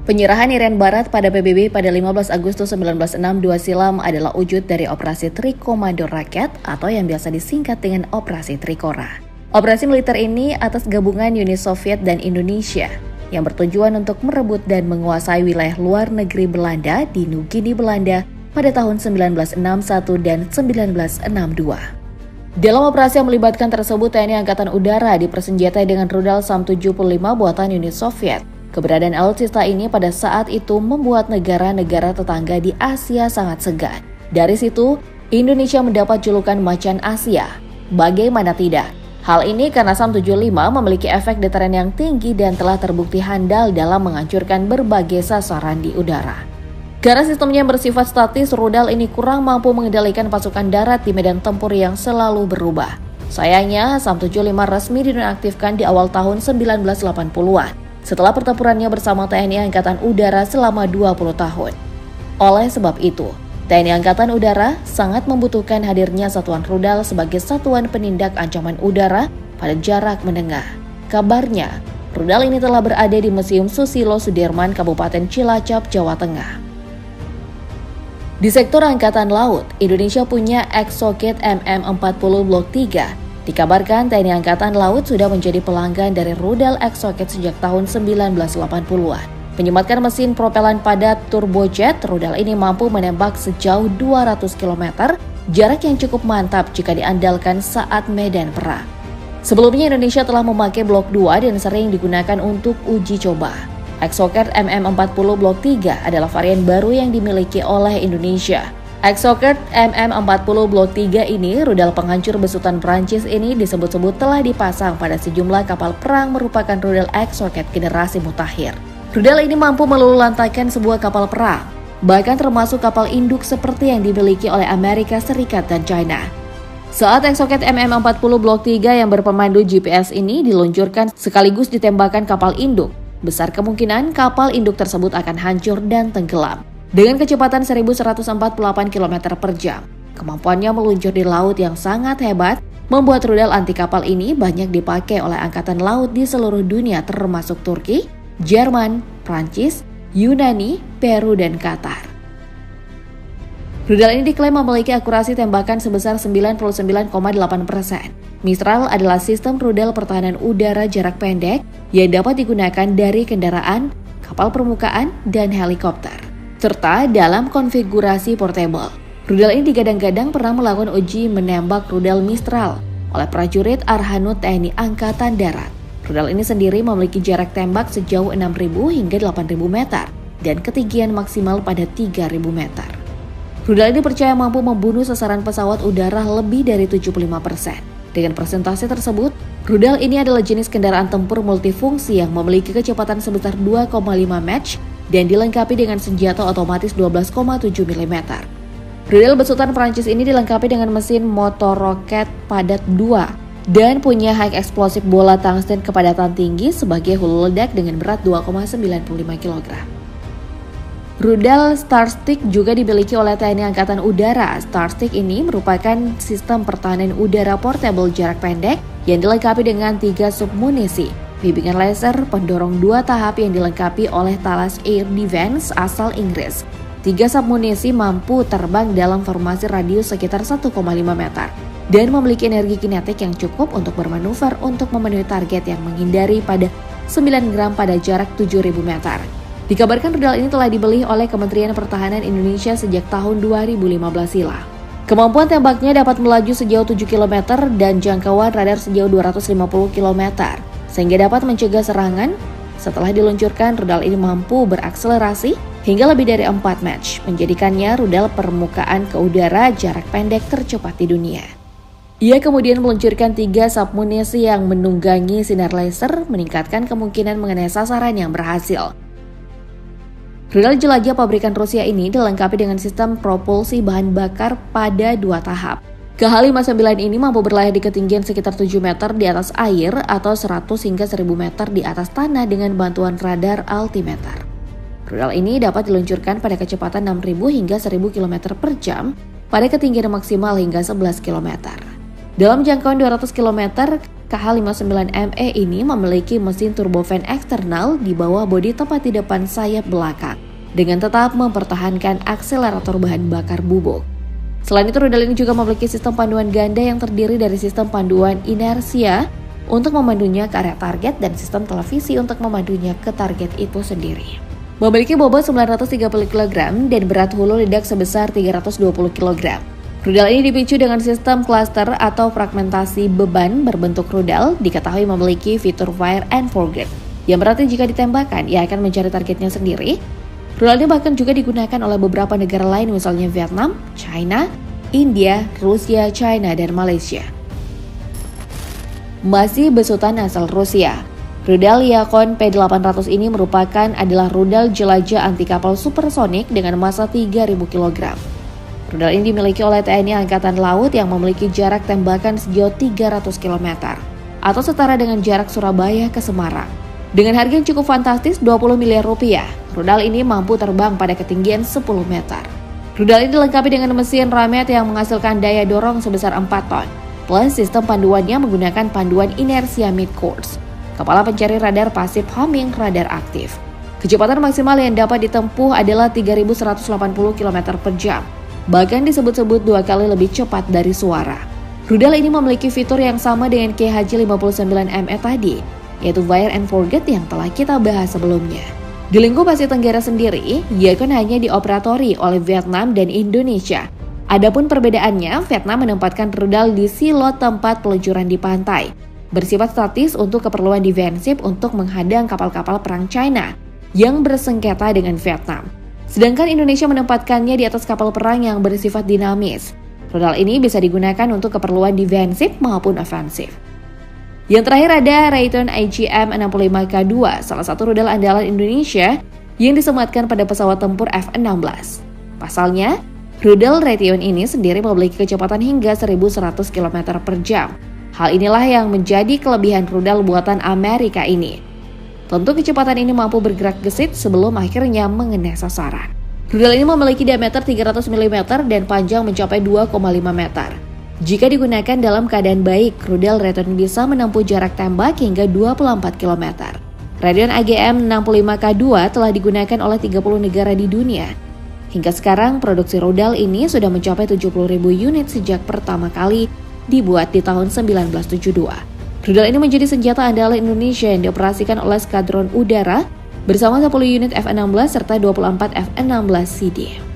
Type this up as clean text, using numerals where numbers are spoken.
Penyerahan Irian Barat pada PBB pada 15 Agustus 1962 silam adalah wujud dari Operasi Trikomando Rakyat atau yang biasa disingkat dengan Operasi Trikora. Operasi militer ini atas gabungan Uni Soviet dan Indonesia yang bertujuan untuk merebut dan menguasai wilayah luar negeri Belanda di New Guinea, Belanda pada tahun 1961 dan 1962. Dalam operasi yang melibatkan tersebut, TNI Angkatan Udara dipersenjatai dengan rudal SAM-75 buatan Uni Soviet. Keberadaan alutsista ini pada saat itu membuat negara-negara tetangga di Asia sangat segan. Dari situ, Indonesia mendapat julukan Macan Asia. Bagaimana tidak? Hal ini karena SAM-75 memiliki efek deteren yang tinggi dan telah terbukti handal dalam menghancurkan berbagai sasaran di udara. Karena sistemnya yang bersifat statis, rudal ini kurang mampu mengendalikan pasukan darat di medan tempur yang selalu berubah. Sayangnya, SAM-75 resmi dinonaktifkan di awal tahun 1980-an. Setelah pertempurannya bersama TNI Angkatan Udara selama 20 tahun. Oleh sebab itu, TNI Angkatan Udara sangat membutuhkan hadirnya satuan rudal sebagai satuan penindak ancaman udara pada jarak menengah. Kabarnya, rudal ini telah berada di Museum Susilo Sudirman, Kabupaten Cilacap, Jawa Tengah. Di sektor Angkatan Laut, Indonesia punya Exocet MM-40 Blok 3. Dikabarkan TNI Angkatan Laut sudah menjadi pelanggan dari rudal Exocet sejak tahun 1980-an. Menyematkan mesin propelan padat turbojet, rudal ini mampu menembak sejauh 200 km, jarak yang cukup mantap jika diandalkan saat medan perang. Sebelumnya Indonesia telah memakai Blok 2 dan sering digunakan untuk uji coba. Exocet MM-40 Blok 3 adalah varian baru yang dimiliki oleh Indonesia. Exocet MM-40 Blok 3 ini, rudal penghancur besutan Prancis ini disebut-sebut telah dipasang pada sejumlah kapal perang merupakan rudal Exocet generasi mutakhir. Rudal ini mampu meluluhlantahkan sebuah kapal perang, bahkan termasuk kapal induk seperti yang dimiliki oleh Amerika Serikat dan China. Saat Exocet MM-40 Blok 3 yang berpemandu GPS ini diluncurkan sekaligus ditembakkan kapal induk, besar kemungkinan kapal induk tersebut akan hancur dan tenggelam. Dengan kecepatan 1148 km per jam, kemampuannya meluncur di laut yang sangat hebat membuat rudal anti kapal ini banyak dipakai oleh angkatan laut di seluruh dunia termasuk Turki, Jerman, Prancis, Yunani, Peru, dan Qatar. Rudal ini diklaim memiliki akurasi tembakan sebesar 99,8%. Mistral adalah sistem rudal pertahanan udara jarak pendek yang dapat digunakan dari kendaraan, kapal permukaan, dan helikopter, serta dalam konfigurasi portable. Rudal ini digadang-gadang pernah melakukan uji menembak rudal Mistral oleh prajurit Arhanud TNI Angkatan Darat. Rudal ini sendiri memiliki jarak tembak sejauh 6.000 hingga 8.000 meter dan ketinggian maksimal pada 3.000 meter. Rudal ini percaya mampu membunuh sasaran pesawat udara lebih dari 75%. Dengan persentase tersebut, rudal ini adalah jenis kendaraan tempur multifungsi yang memiliki kecepatan sebesar 2,5 Mach dan dilengkapi dengan senjata otomatis 12,7 mm. Rudal besutan Prancis ini dilengkapi dengan mesin motor roket padat 2 dan punya high explosive bola tungsten kepadatan tinggi sebagai hulu ledak dengan berat 2,95 kg. Rudal Starstick juga dimiliki oleh TNI Angkatan Udara. Starstick ini merupakan sistem pertahanan udara portable jarak pendek yang dilengkapi dengan 3 submunisi, bimbingan laser pendorong 2 tahap yang dilengkapi oleh Thales Air Defense asal Inggris. 3 submunisi mampu terbang dalam formasi radius sekitar 1,5 meter dan memiliki energi kinetik yang cukup untuk bermanuver untuk memenuhi target yang menghindari pada 9 gram pada jarak 7.000 meter. Dikabarkan rudal ini telah dibeli oleh Kementerian Pertahanan Indonesia sejak tahun 2015 silam. Kemampuan tembaknya dapat melaju sejauh 7 km dan jangkauan radar sejauh 250 km. Sehingga dapat mencegah serangan. Setelah diluncurkan, rudal ini mampu berakselerasi hingga lebih dari 4 Mach, menjadikannya rudal permukaan ke udara jarak pendek tercepat di dunia. Ia kemudian meluncurkan 3 submunisi yang menunggangi sinar laser, meningkatkan kemungkinan mengenai sasaran yang berhasil. Rudal jelajah pabrikan Rusia ini dilengkapi dengan sistem propulsi bahan bakar pada 2 tahap. Kh-59 ini mampu berlayar di ketinggian sekitar 7 meter di atas air atau 100 hingga 1000 meter di atas tanah dengan bantuan radar altimeter. Rudal ini dapat diluncurkan pada kecepatan 6.000 hingga 1.000 km per jam pada ketinggian maksimal hingga 11 km. Dalam jangkauan 200 km, KH-59ME ini memiliki mesin turbofan eksternal di bawah bodi tepat di depan sayap belakang, dengan tetap mempertahankan akselerator bahan bakar bubuk. Selain itu, rudal ini juga memiliki sistem panduan ganda yang terdiri dari sistem panduan inersia untuk memandunya ke area target dan sistem televisi untuk memandunya ke target itu sendiri. Memiliki bobot 930 kg dan berat hulu ledak sebesar 320 kg. Rudal ini dipicu dengan sistem cluster atau fragmentasi beban berbentuk rudal, diketahui memiliki fitur fire and forget, yang berarti jika ditembakkan, ia akan mencari targetnya sendiri. Rudal ini bahkan juga digunakan oleh beberapa negara lain, misalnya Vietnam, China, India, Rusia, China, dan Malaysia. Masih besutan asal Rusia, rudal Yakon P-800 ini adalah rudal jelajah anti kapal supersonik dengan massa 3.000 kg. Rudal ini dimiliki oleh TNI Angkatan Laut yang memiliki jarak tembakan sejauh 300 km, atau setara dengan jarak Surabaya ke Semarang. Dengan harga yang cukup fantastis 20 miliar rupiah, rudal ini mampu terbang pada ketinggian 10 meter. Rudal ini dilengkapi dengan mesin Ramet yang menghasilkan daya dorong sebesar 4 ton. Plus sistem panduannya menggunakan panduan inersia mid-course. Kepala pencari radar pasif homing radar aktif. Kecepatan maksimal yang dapat ditempuh adalah 3.180 km per jam. Bahkan disebut-sebut 2 kali lebih cepat dari suara. Rudal ini memiliki fitur yang sama dengan KH-59ME tadi, yaitu fire and forget yang telah kita bahas sebelumnya. Di lingkup Asia Tenggara sendiri, Yakon hanya dioperatori oleh Vietnam dan Indonesia. Adapun perbedaannya, Vietnam menempatkan rudal di silo tempat peluncuran di pantai, bersifat statis untuk keperluan defensif untuk menghadang kapal-kapal perang China yang bersengketa dengan Vietnam. Sedangkan Indonesia menempatkannya di atas kapal perang yang bersifat dinamis. Rudal ini bisa digunakan untuk keperluan defensif maupun ofensif. Yang terakhir ada Raytheon IGM-65K2, salah satu rudal andalan Indonesia yang disematkan pada pesawat tempur F-16. Pasalnya, rudal Raytheon ini sendiri memiliki kecepatan hingga 1.100 km per jam. Hal inilah yang menjadi kelebihan rudal buatan Amerika ini. Tentu kecepatan ini mampu bergerak gesit sebelum akhirnya mengenai sasaran. Rudal ini memiliki diameter 300 mm dan panjang mencapai 2,5 meter. Jika digunakan dalam keadaan baik, rudal Raytheon bisa menempuh jarak tembak hingga 24 km. Raytheon AGM-65K2 telah digunakan oleh 30 negara di dunia. Hingga sekarang, produksi rudal ini sudah mencapai 70.000 unit sejak pertama kali dibuat di tahun 1972. Rudal ini menjadi senjata andalan Indonesia yang dioperasikan oleh Skadron Udara bersama 10 unit F-16 serta 24 F-16CD.